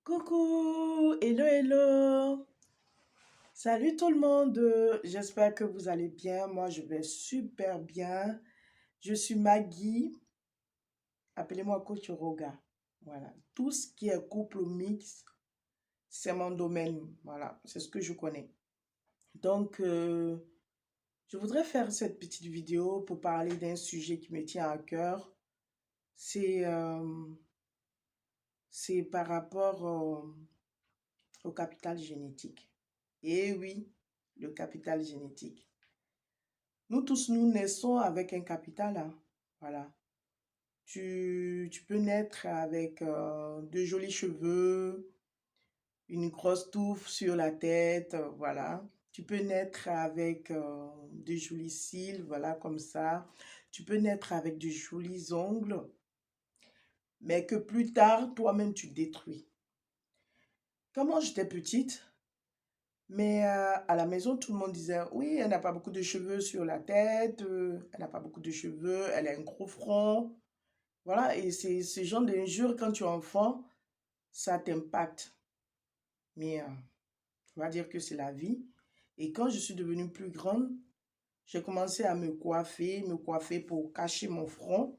Coucou, hello, hello. Salut tout le monde. J'espère que vous allez bien. Moi, je vais super bien. Je suis Maggie. Appelez-moi Coach Roga. Voilà. Tout ce qui est couple mix, c'est mon domaine. Voilà. C'est ce que je connais. Donc, je voudrais faire cette petite vidéo pour parler d'un sujet qui me tient à cœur. C'est c'est par rapport au capital génétique. Et oui, le capital génétique. Nous tous, nous naissons avec un capital, hein. Voilà. Tu peux naître avec de jolis cheveux, une grosse touffe sur la tête, voilà. Tu peux naître avec de jolis cils, voilà, comme ça. Tu peux naître avec de jolis ongles, mais que plus tard, toi-même, tu détruis. Quand moi, j'étais petite, mais à la maison, tout le monde disait, oui, elle n'a pas beaucoup de cheveux sur la tête, elle n'a pas beaucoup de cheveux, elle a un gros front. Voilà, et c'est ce genre d'injures, quand tu es enfant, ça t'impacte. Mais on va dire que c'est la vie. Et quand je suis devenue plus grande, j'ai commencé à me coiffer pour cacher mon front,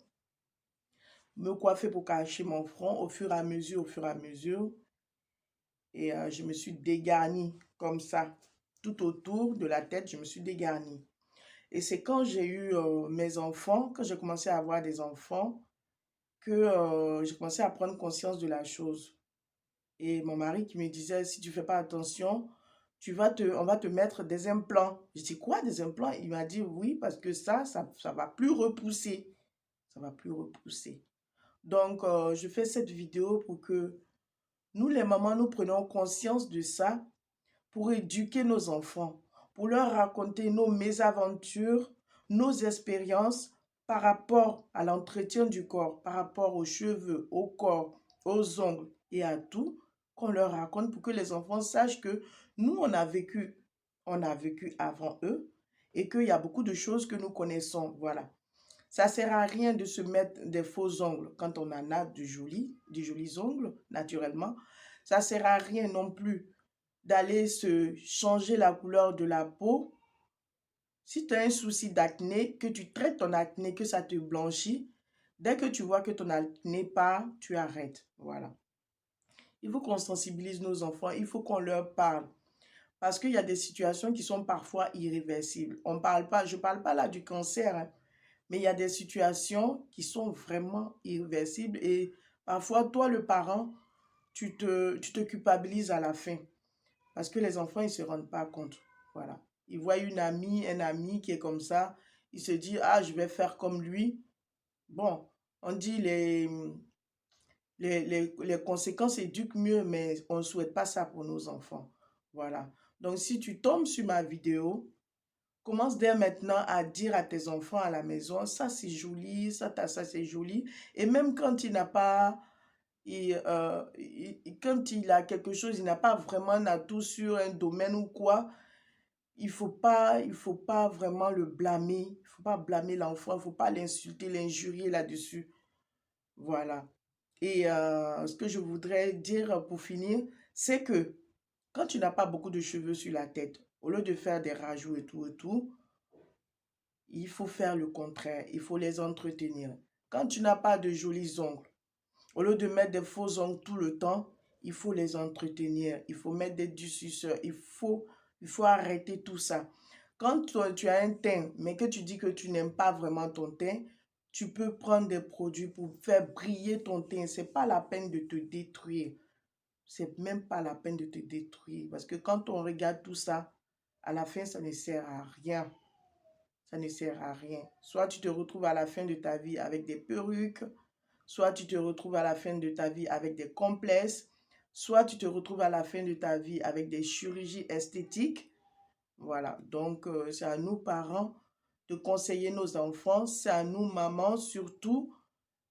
me coiffer pour cacher mon front au fur et à mesure. Et je me suis dégarnie comme ça, tout autour de la tête, je me suis dégarnie. Et c'est quand j'ai eu mes enfants, quand j'ai commencé à avoir des enfants, que j'ai commencé à prendre conscience de la chose. Et mon mari qui me disait, si tu fais pas attention, on va te mettre des implants. Je dis, quoi, des implants? Il m'a dit, oui, parce que ça va plus repousser. Ça va plus repousser. Donc, je fais cette vidéo pour que nous, les mamans, nous prenions conscience de ça pour éduquer nos enfants, pour leur raconter nos mésaventures, nos expériences par rapport à l'entretien du corps, par rapport aux cheveux, au corps, aux ongles et à tout, qu'on leur raconte pour que les enfants sachent que nous, on a vécu avant eux et qu'il y a beaucoup de choses que nous connaissons. Voilà. Ça sert à rien de se mettre des faux ongles quand on en a de jolis ongles, naturellement. Ça sert à rien non plus d'aller se changer la couleur de la peau. Si tu as un souci d'acné, que tu traites ton acné, que ça te blanchit, dès que tu vois que ton acné part, tu arrêtes. Voilà. Il faut qu'on sensibilise nos enfants, il faut qu'on leur parle. Parce qu'il y a des situations qui sont parfois irréversibles. Je ne parle pas là du cancer, hein, mais il y a des situations qui sont vraiment irréversibles et parfois, toi, le parent, tu te culpabilises à la fin. Parce que les enfants, ils ne se rendent pas compte. Voilà. Ils voient une amie, un ami qui est comme ça. Ils se disent, ah, je vais faire comme lui. Bon, on dit les conséquences éduquent mieux, mais on ne souhaite pas ça pour nos enfants. Voilà. Donc, si tu tombes sur ma vidéo, commence dès maintenant à dire à tes enfants à la maison, ça c'est joli, ça c'est joli. Et même quand il n'a pas quand il a quelque chose, il n'a pas vraiment un atout sur un domaine ou quoi, il faut pas vraiment le blâmer. Il faut pas blâmer l'enfant, il faut pas l'insulter, l'injurier là-dessus. Voilà. Et ce que je voudrais dire pour finir, c'est que quand tu n'as pas beaucoup de cheveux sur la tête, au lieu de faire des rajouts et tout, il faut faire le contraire. Il faut les entretenir. Quand tu n'as pas de jolis ongles, au lieu de mettre des faux ongles tout le temps, il faut les entretenir. Il faut mettre des durcisseurs. Il faut arrêter tout ça. Quand tu as un teint, mais que tu dis que tu n'aimes pas vraiment ton teint, tu peux prendre des produits pour faire briller ton teint. C'est pas la peine de te détruire. C'est même pas la peine de te détruire. Parce que quand on regarde tout ça, à la fin, ça ne sert à rien. Ça ne sert à rien. Soit tu te retrouves à la fin de ta vie avec des perruques, soit tu te retrouves à la fin de ta vie avec des complexes, soit tu te retrouves à la fin de ta vie avec des chirurgies esthétiques. Voilà, donc c'est à nous parents de conseiller nos enfants, c'est à nous mamans surtout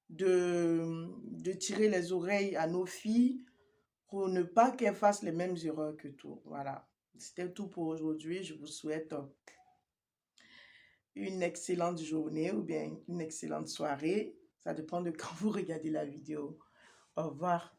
de tirer les oreilles à nos filles pour ne pas qu'elles fassent les mêmes erreurs que tout. Voilà, c'était tout pour aujourd'hui. Je vous souhaite une excellente journée ou bien une excellente soirée. Ça dépend de quand vous regardez la vidéo. Au revoir.